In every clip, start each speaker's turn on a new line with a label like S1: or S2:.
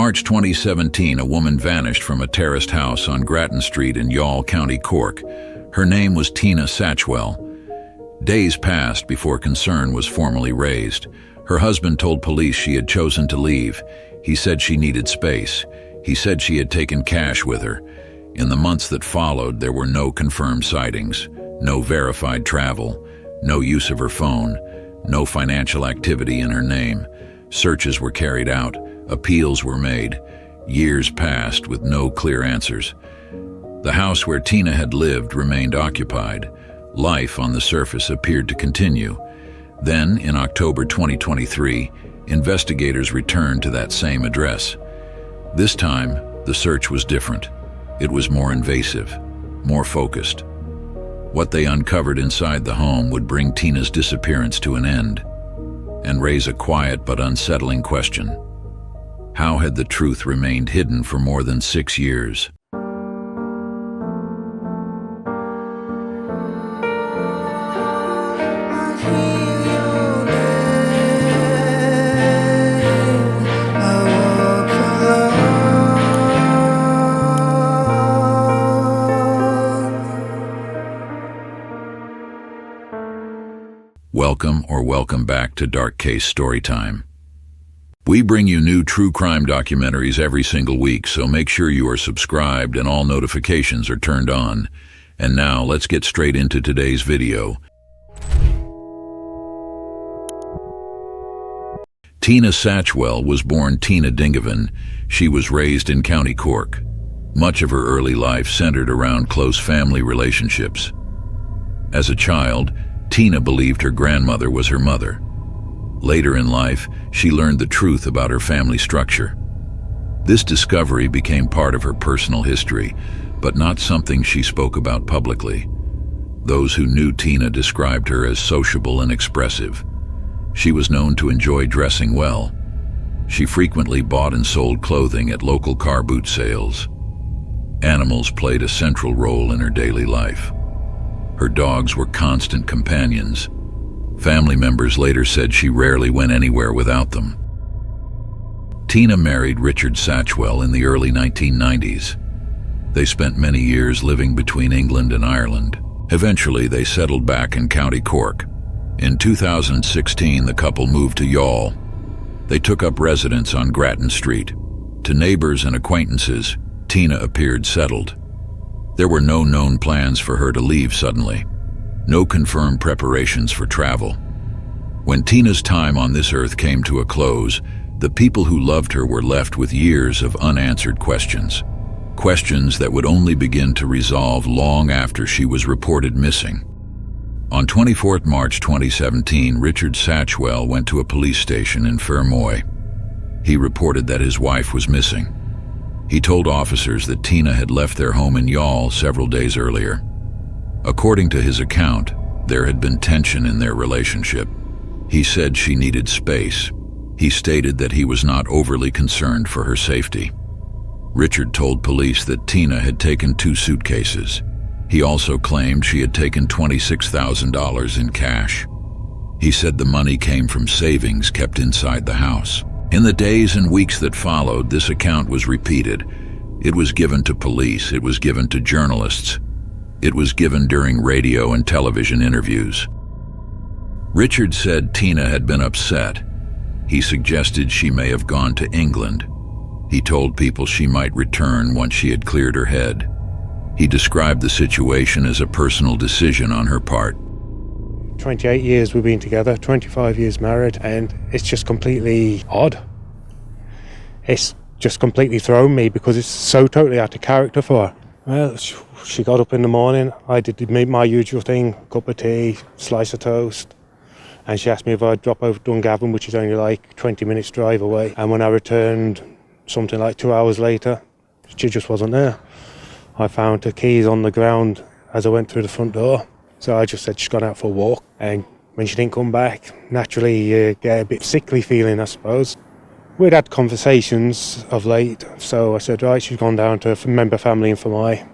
S1: March 2017, a woman vanished from a terraced house on Grattan Street in Youghal, County Cork. Her name was Tina Satchwell. Days passed before concern was formally raised. Her husband told police she had chosen to leave. He said she needed space. He said she had taken cash with her. In the months that followed, there were no confirmed sightings, no verified travel, no use of her phone, no financial activity in her name. Searches were carried out. Appeals were made. Years passed with no clear answers. The house where Tina had lived remained occupied. Life on the surface appeared to continue. Then, in October 2023, investigators returned to that same address. This time, the search was different. It was more invasive, more focused. What they uncovered inside the home would bring Tina's disappearance to an end and raise a quiet but unsettling question. How had the truth remained hidden for more than 6 years? Welcome back to Dark Case Storytime. We bring you new true crime documentaries every single week, so make sure you are subscribed and all notifications are turned on. And now, let's get straight into today's video. Tina Satchwell was born Tina Dingavan. She was raised in County Cork. Much of her early life centered around close family relationships. As a child, Tina believed her grandmother was her mother. Later in life, she learned the truth about her family structure. This discovery became part of her personal history, but not something she spoke about publicly. Those who knew Tina described her as sociable and expressive. She was known to enjoy dressing well. She frequently bought and sold clothing at local car boot sales. Animals played a central role in her daily life. Her dogs were constant companions. Family members later said she rarely went anywhere without them. Tina married Richard Satchwell in the early 1990s. They spent many years living between England and Ireland. Eventually, they settled back in County Cork. In 2016, the couple moved to Youghal. They took up residence on Grattan Street. To neighbors and acquaintances, Tina appeared settled. There were no known plans for her to leave suddenly. No confirmed preparations for travel. When Tina's time on this earth came to a close, the people who loved her were left with years of unanswered questions. Questions that would only begin to resolve long after she was reported missing. On 24 March 2017, Richard Satchwell went to a police station in Fermoy. He reported that his wife was missing. He told officers that Tina had left their home in Youghal several days earlier. According to his account, there had been tension in their relationship. He said she needed space. He stated that he was not overly concerned for her safety. Richard told police that Tina had taken 2 suitcases. He also claimed she had taken $26,000 in cash. He said the money came from savings kept inside the house. In the days and weeks that followed, this account was repeated. It was given to police. It was given to journalists. It was given during radio and television interviews. Richard said Tina had been upset. He suggested she may have gone to England. He told people she might return once she had cleared her head. He described the situation as a personal decision on her part.
S2: 28 years we've been together, 25 years married, and it's just completely odd. It's just completely thrown me because it's so totally out of character for her. Well, she got up in the morning, I did my usual thing, cup of tea, slice of toast, and she asked me if I'd drop over to Dungarvan, which is only like 20 minutes drive away. And when I returned, something like 2 hours later, she just wasn't there. I found her keys on the ground as I went through the front door. So I just said she's gone out for a walk, and when she didn't come back, naturally you get a bit sickly feeling, I suppose. We'd had conversations of late, so I said, right, she's gone down to a member family in Fermoy.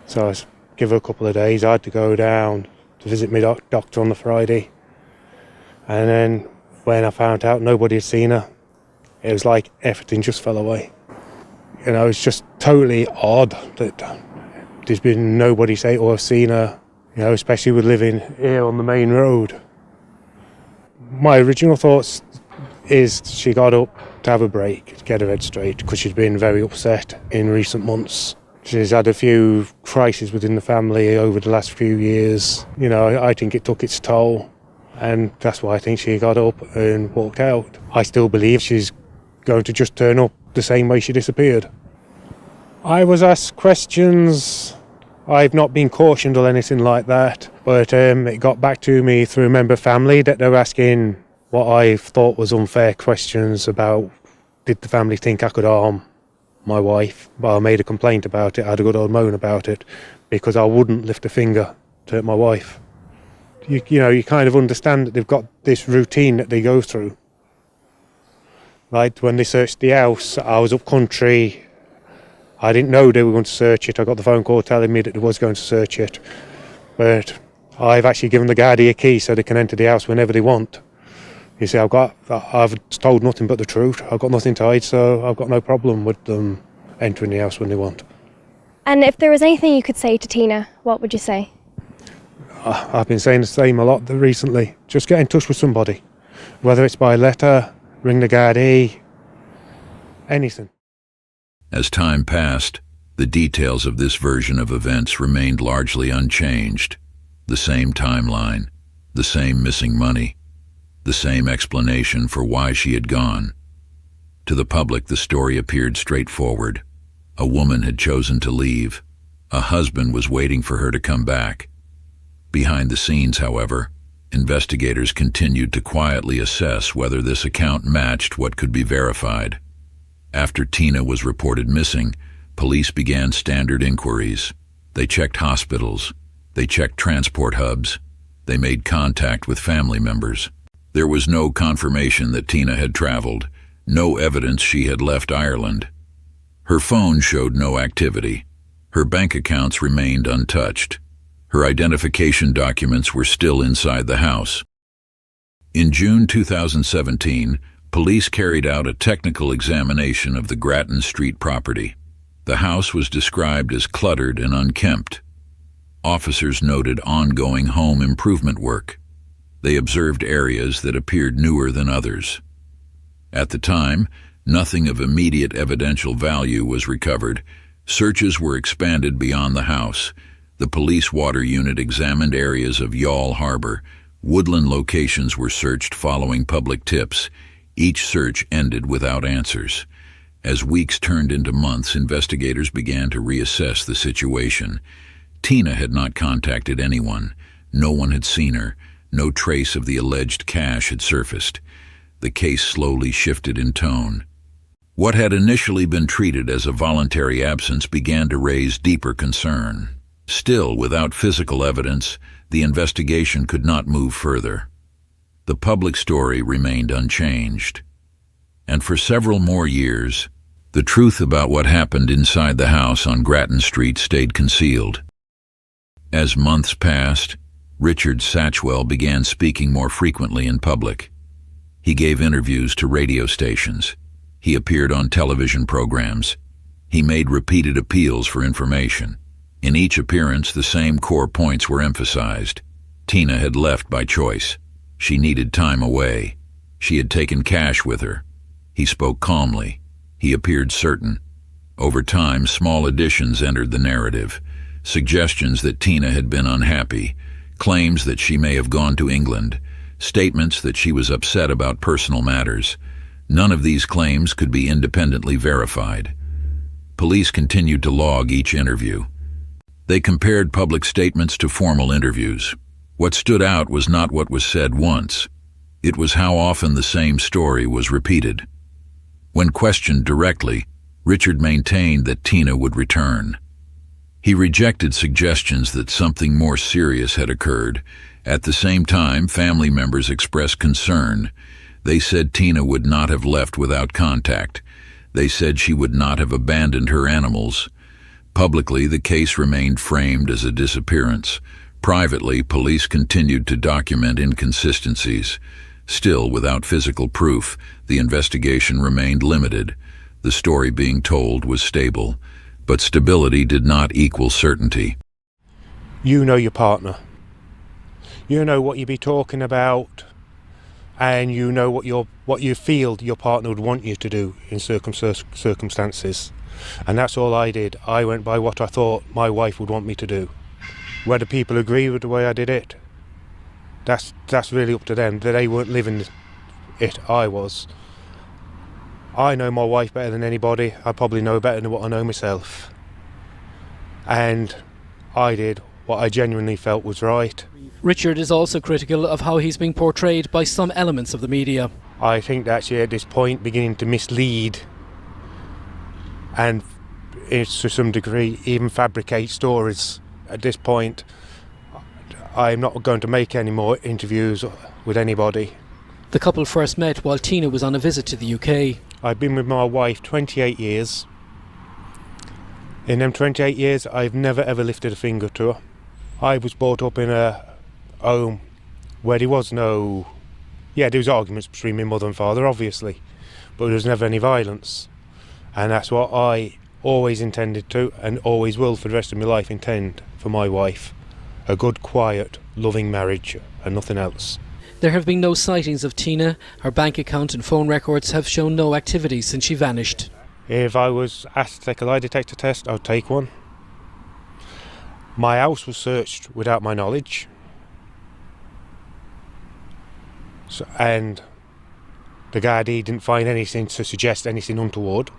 S2: So I give her a couple of days. I had to go down to visit my doctor on the Friday. And then when I found out nobody had seen her, it was like everything just fell away. You know, it's just totally odd that there's been nobody say, "Oh, I've seen her," you know, especially with living here on the main road. My original thoughts is she got up to have a break, to get her head straight, because she's been very upset in recent months. She's had a few crises within the family over the last few years. You know, I think it took its toll, and that's why I think she got up and walked out. I still believe she's going to just turn up the same way she disappeared. I was asked questions. I've not been cautioned or anything like that, but it got back to me through a member of family that they were asking what I thought was unfair questions about, did the family think I could harm my wife? Well, I made a complaint about it, I had a good old moan about it, because I wouldn't lift a finger to hurt my wife. You know, you kind of understand that they've got this routine that they go through. Like when they searched the house, I was up country, I didn't know they were going to search it. I got the phone call telling me that they was going to search it. But I've actually given the Gardaí a key so they can enter the house whenever they want. You see, I've told nothing but the truth. I've got nothing to hide, so I've got no problem with them entering the house when they want.
S3: And if there was anything you could say to Tina, what would you say?
S2: I've been saying the same a lot recently. Just get in touch with somebody. Whether it's by letter, ring the Gardaí, anything.
S1: As time passed, the details of this version of events remained largely unchanged. The same timeline, the same missing money, the same explanation for why she had gone. To the public, the story appeared straightforward. A woman had chosen to leave. A husband was waiting for her to come back. Behind the scenes, however, investigators continued to quietly assess whether this account matched what could be verified. After Tina was reported missing, police began standard inquiries. They checked hospitals. They checked transport hubs. They made contact with family members. There was no confirmation that Tina had traveled, no evidence she had left Ireland. Her phone showed no activity. Her bank accounts remained untouched. Her identification documents were still inside the house. In June 2017, police carried out a technical examination of the Grattan Street property. The house was described as cluttered and unkempt. Officers noted ongoing home improvement work. They observed areas that appeared newer than others. At the time, nothing of immediate evidential value was recovered. Searches were expanded beyond the house. The police water unit examined areas of Youghal Harbour. Woodland locations were searched following public tips. Each search ended without answers. As weeks turned into months, investigators began to reassess the situation. Tina had not contacted anyone. No one had seen her. No trace of the alleged cash had surfaced. The case slowly shifted in tone. What had initially been treated as a voluntary absence began to raise deeper concern. Still, without physical evidence, the investigation could not move further. The public story remained unchanged. And for several more years, the truth about what happened inside the house on Grattan Street stayed concealed. As months passed, Richard Satchwell began speaking more frequently in public. He gave interviews to radio stations. He appeared on television programs. He made repeated appeals for information. In each appearance, the same core points were emphasized. Tina had left by choice. She needed time away. She had taken cash with her. He spoke calmly. He appeared certain. Over time, small additions entered the narrative. Suggestions that Tina had been unhappy, claims that she may have gone to England, statements that she was upset about personal matters. None of these claims could be independently verified. Police continued to log each interview. They compared public statements to formal interviews. What stood out was not what was said once. It was how often the same story was repeated. When questioned directly, Richard maintained that Tina would return. He rejected suggestions that something more serious had occurred. At the same time, family members expressed concern. They said Tina would not have left without contact. They said she would not have abandoned her animals. Publicly, the case remained framed as a disappearance. Privately, police continued to document inconsistencies. Still, without physical proof, the investigation remained limited. The story being told was stable, but stability did not equal certainty.
S2: You know your partner. You know what you be talking about, and you know what you feel your partner would want you to do in circumstances. And that's all I did. I went by what I thought my wife would want me to do. Whether people agree with the way I did it, that's really up to them. They weren't living it, I was. I know my wife better than anybody. I probably know better than what I know myself. And I did what I genuinely felt was right.
S4: Richard is also critical of how he's being portrayed by some elements of the media.
S2: I think that actually at this point beginning to mislead and to some degree even fabricate stories. At this point, I'm not going to make any more interviews with anybody.
S4: The couple first met while Tina was on a visit to the UK.
S2: I've been with my wife 28 years. In them 28 years, I've never ever lifted a finger to her. I was brought up in a home where there was no... Yeah, there was arguments between my mother and father, obviously, but there was never any violence. And that's what I always intended to, and always will for the rest of my life intend for my wife. A good, quiet, loving marriage, and nothing else.
S4: There have been no sightings of Tina. Her bank account and phone records have shown no activity since she vanished.
S2: If I was asked to take a lie detector test, I would take one. My house was searched without my knowledge. And the Gardaí didn't find anything to suggest anything untoward.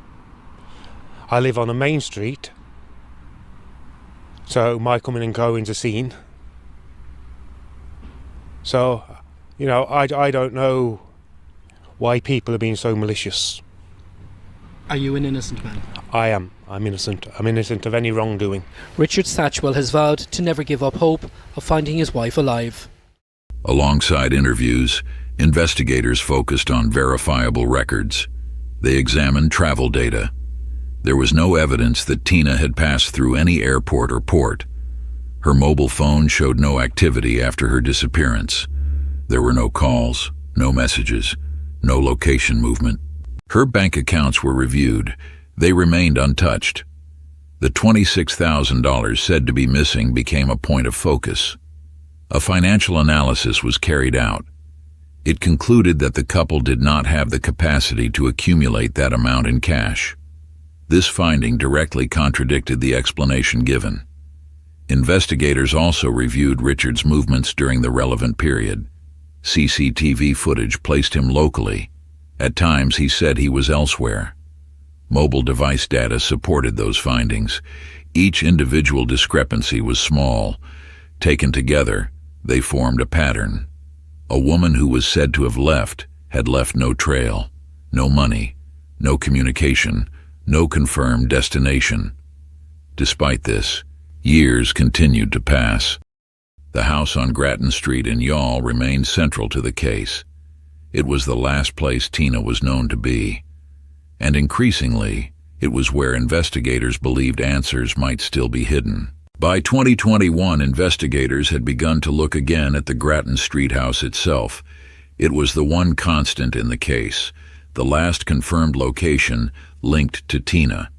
S2: I live on a main street, so my coming and goings are seen. So, I don't know why people are being so malicious.
S4: Are you an innocent man?
S2: I am. I'm innocent. I'm innocent of any wrongdoing.
S4: Richard Satchwell has vowed to never give up hope of finding his wife alive.
S1: Alongside interviews, investigators focused on verifiable records. They examined travel data. There was no evidence that Tina had passed through any airport or port. Her mobile phone showed no activity after her disappearance. There were no calls, no messages, no location movement. Her bank accounts were reviewed. They remained untouched. The $26,000 said to be missing became a point of focus. A financial analysis was carried out. It concluded that the couple did not have the capacity to accumulate that amount in cash. This finding directly contradicted the explanation given. Investigators also reviewed Richard's movements during the relevant period. CCTV footage placed him locally. At times he said he was elsewhere. Mobile device data supported those findings. Each individual discrepancy was small. Taken together, they formed a pattern. A woman who was said to have left had left no trail, no money, no communication, no confirmed destination. Despite this, years continued to pass. The house on Grattan Street in Youghal remained central to the case. It was the last place Tina was known to be, and increasingly, it was where investigators believed answers might still be hidden. By 2021, investigators had begun to look again at the Grattan Street house itself. It was the one constant in the case, the last confirmed location linked to Tina.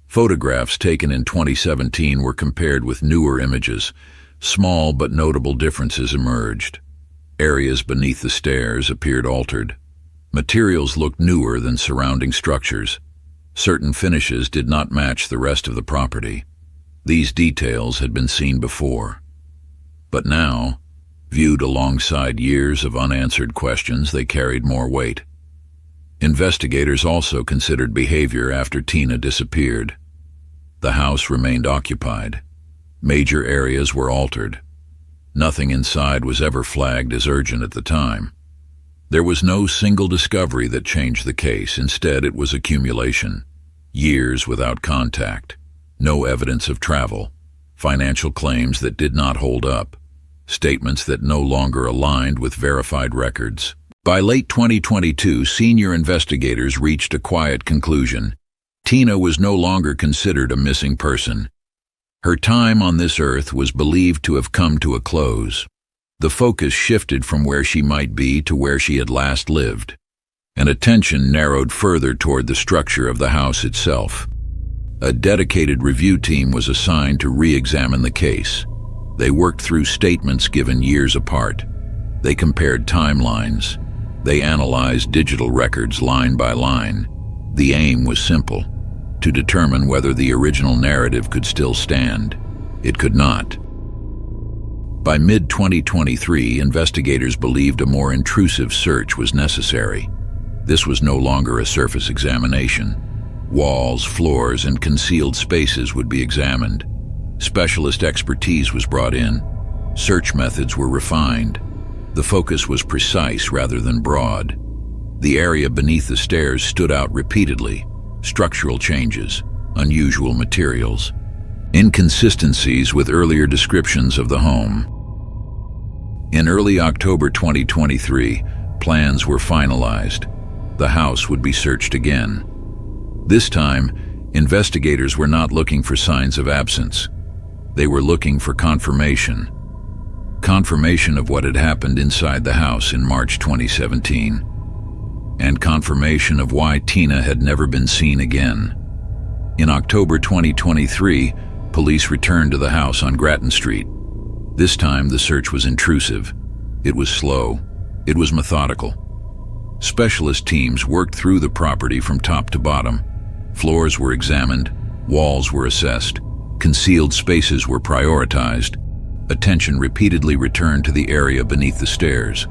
S1: Photographs taken in 2017 were compared with newer images. Small but notable differences emerged. Areas beneath the stairs appeared altered. Materials looked newer than surrounding structures. Certain finishes did not match the rest of the property. These details had been seen before. But now, viewed alongside years of unanswered questions, they carried more weight. Investigators also considered behavior after Tina disappeared. The house remained occupied. Major areas were altered. Nothing inside was ever flagged as urgent at the time. There was no single discovery that changed the case. Instead, it was accumulation. Years without contact. No evidence of travel. Financial claims that did not hold up. Statements that no longer aligned with verified records. By late 2022, senior investigators reached a quiet conclusion. Tina was no longer considered a missing person. Her time on this earth was believed to have come to a close. The focus shifted from where she might be to where she had last lived, and attention narrowed further toward the structure of the house itself. A dedicated review team was assigned to re-examine the case. They worked through statements given years apart. They compared timelines. They analyzed digital records line by line. The aim was simple: to determine whether the original narrative could still stand. It could not. By mid-2023, investigators believed a more intrusive search was necessary. This was no longer a surface examination. Walls, floors, and concealed spaces would be examined. Specialist expertise was brought in. Search methods were refined. The focus was precise rather than broad. The area beneath the stairs stood out repeatedly. Structural changes, unusual materials, inconsistencies with earlier descriptions of the home. In early October 2023, plans were finalized. The house would be searched again. This time, investigators were not looking for signs of absence. They were looking for confirmation. Confirmation of what had happened inside the house in March 2017. And confirmation of why Tina had never been seen again. In October 2023, police returned to the house on Grattan Street. This time, the search was intrusive. It was slow. It was methodical. Specialist teams worked through the property from top to bottom. Floors were examined. Walls were assessed. Concealed spaces were prioritized. Attention repeatedly returned to the area beneath the stairs.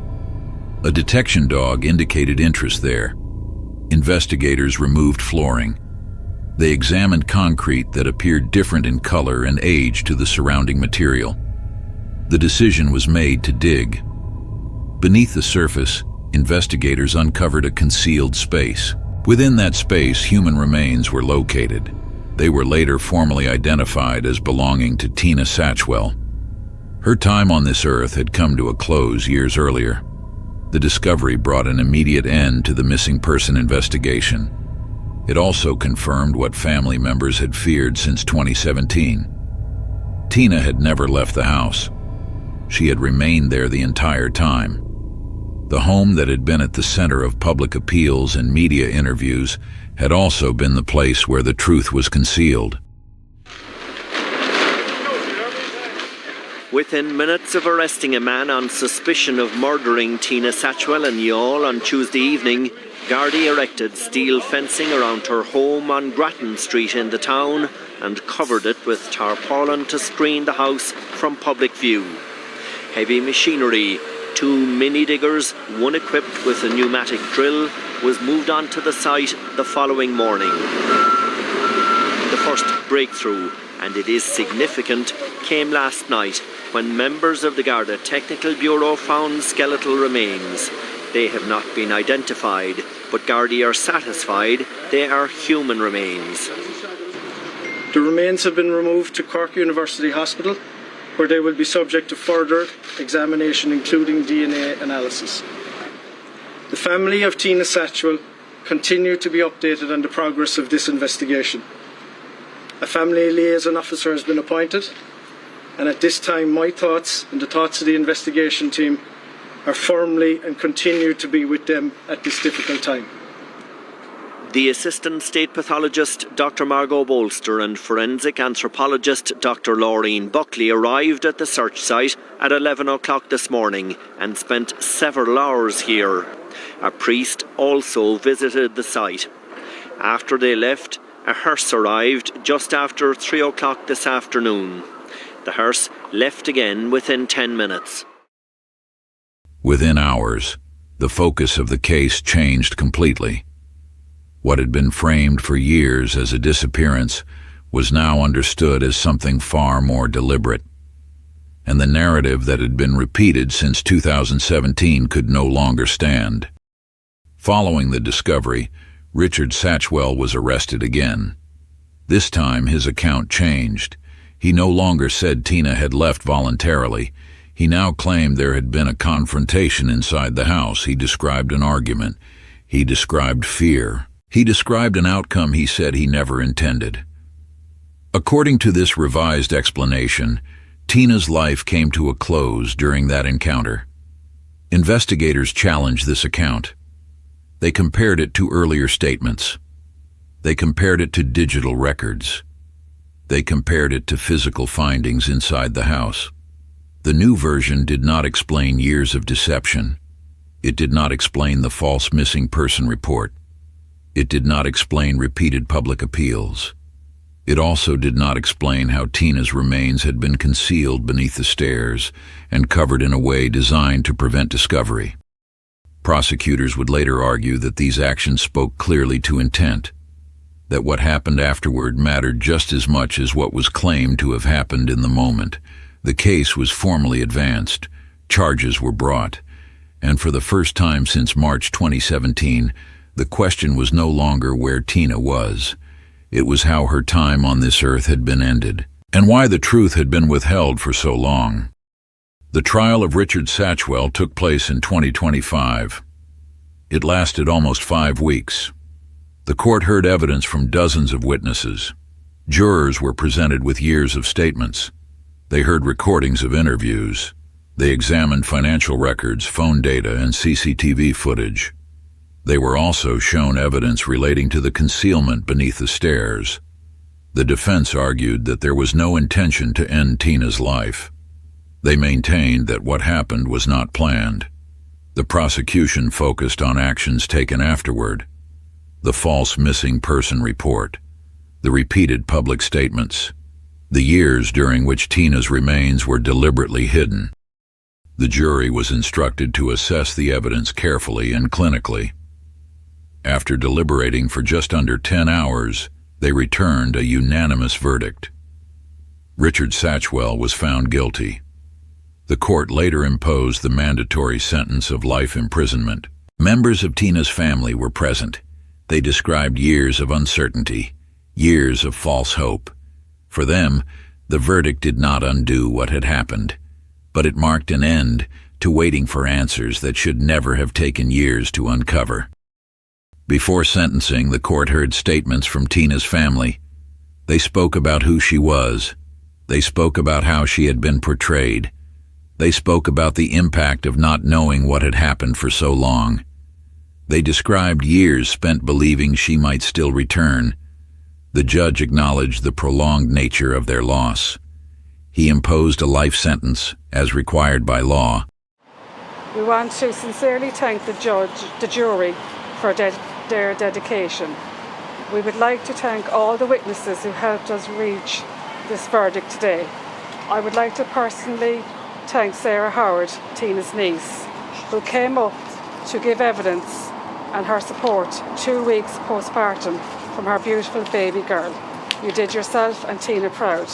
S1: A detection dog indicated interest there. Investigators removed flooring. They examined concrete that appeared different in color and age to the surrounding material. The decision was made to dig. Beneath the surface, investigators uncovered a concealed space. Within that space, human remains were located. They were later formally identified as belonging to Tina Satchwell. Her time on this earth had come to a close years earlier. The discovery brought an immediate end to the missing person investigation. It also confirmed what family members had feared since 2017. Tina had never left the house. She had remained there the entire time. The home that had been at the center of public appeals and media interviews had also been the place where the truth was concealed.
S5: Within minutes of arresting a man on suspicion of murdering Tina Satchwell in Youghal on Tuesday evening, Gardaí erected steel fencing around her home on Grattan Street in the town and covered it with tarpaulin to screen the house from public view. Heavy machinery, 2 mini diggers, one equipped with a pneumatic drill, was moved onto the site the following morning. The first breakthrough, and it is significant, came last night when members of the Garda Technical Bureau found skeletal remains. They have not been identified, but Gardaí are satisfied they are human remains.
S6: The remains have been removed to Cork University Hospital, where they will be subject to further examination, including DNA analysis. The family of Tina Satchwell continue to be updated on the progress of this investigation. A family liaison officer has been appointed, and at this time my thoughts and the thoughts of the investigation team are firmly and continue to be with them at this difficult time.
S5: The Assistant State Pathologist Dr. Margot Bolster and Forensic Anthropologist Dr. Laureen Buckley arrived at the search site at 11 o'clock this morning and spent several hours here. A priest also visited the site. After they left, a hearse arrived just after 3 o'clock this afternoon. The hearse left again within 10 minutes.
S1: Within hours, the focus of the case changed completely. What had been framed for years as a disappearance was now understood as something far more deliberate. And the narrative that had been repeated since 2017 could no longer stand. Following the discovery, Richard Satchwell was arrested again. This time his account changed. He no longer said Tina had left voluntarily. He now claimed there had been a confrontation inside the house. He described an argument. He described fear. He described an outcome he said he never intended. According to this revised explanation, Tina's life came to a close during that encounter. Investigators challenged this account. They compared it to earlier statements. They compared it to digital records. They compared it to physical findings inside the house. The new version did not explain years of deception. It did not explain the false missing person report. It did not explain repeated public appeals. It also did not explain how Tina's remains had been concealed beneath the stairs and covered in a way designed to prevent discovery. Prosecutors would later argue that these actions spoke clearly to intent, that what happened afterward mattered just as much as what was claimed to have happened in the moment. The case was formally advanced, charges were brought, and for the first time since March 2017, the question was no longer where Tina was. It was how her time on this earth had been ended, and why the truth had been withheld for so long. The trial of Richard Satchwell took place in 2025. It lasted almost 5 weeks. The court heard evidence from dozens of witnesses. Jurors were presented with years of statements. They heard recordings of interviews. They examined financial records, phone data, and CCTV footage. They were also shown evidence relating to the concealment beneath the stairs. The defense argued that there was no intention to end Tina's life. They maintained that what happened was not planned. The prosecution focused on actions taken afterward: the false missing person report, the repeated public statements, the years during which Tina's remains were deliberately hidden. The jury was instructed to assess the evidence carefully and clinically. After deliberating for just under 10 hours, they returned a unanimous verdict. Richard Satchwell was found guilty. The court later imposed the mandatory sentence of life imprisonment. Members of Tina's family were present. They described years of uncertainty, years of false hope. For them, the verdict did not undo what had happened, but it marked an end to waiting for answers that should never have taken years to uncover. Before sentencing, the court heard statements from Tina's family. They spoke about who she was. They spoke about how she had been portrayed. They spoke about the impact of not knowing what had happened for so long. They described years spent believing she might still return. The judge acknowledged the prolonged nature of their loss. He imposed a life sentence, as required by law.
S7: We want to sincerely thank the jury for their dedication. We would like to thank all the witnesses who helped us reach this verdict today. I would like to personally thank Sarah Howard, Tina's niece, who came up to give evidence and her support 2 weeks postpartum from her beautiful baby girl. You did yourself and Tina proud.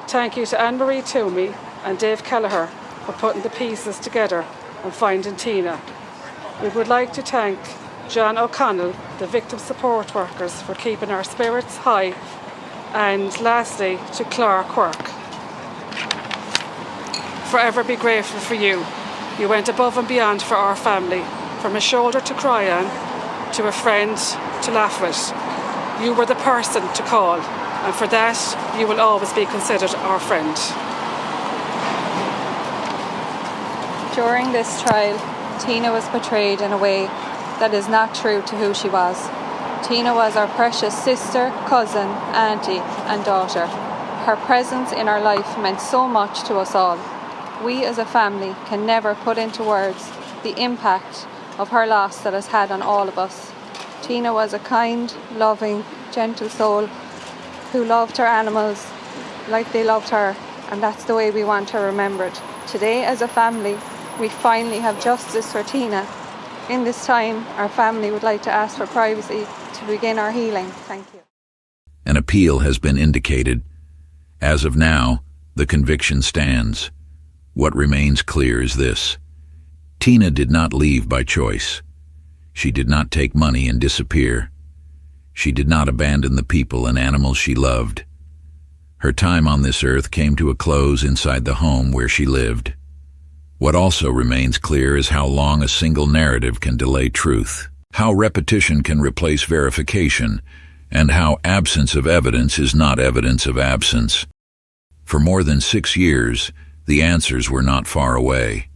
S7: Thank you to Anne-Marie Toomey and Dave Kelleher for putting the pieces together and finding Tina. We would like to thank John O'Connell, the victim support workers, for keeping our spirits high, and lastly to Clara Quirk. Forever be grateful for you. You went above and beyond for our family, from a shoulder to cry on, to a friend to laugh with. You were the person to call, and for that you will always be considered our friend.
S8: During this trial, Tina was portrayed in a way that is not true to who she was. Tina was our precious sister, cousin, auntie and daughter. Her presence in our life meant so much to us all. We as a family can never put into words the impact of her loss that has had on all of us. Tina was a kind, loving, gentle soul who loved her animals like they loved her, and that's the way we want her remembered. Today, as a family, we finally have justice for Tina. In this time, our family would like to ask for privacy to begin our healing. Thank you.
S1: An appeal has been indicated. As of now, the conviction stands. What remains clear is this: Tina did not leave by choice. She did not take money and disappear. She did not abandon the people and animals she loved. Her time on this earth came to a close inside the home where she lived. What also remains clear is how long a single narrative can delay truth, how repetition can replace verification, and how absence of evidence is not evidence of absence. For more than 6 years, the answers were not far away.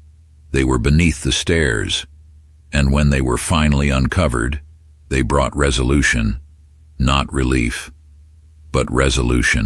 S1: They were beneath the stairs, and when they were finally uncovered, they brought resolution, not relief, but resolution.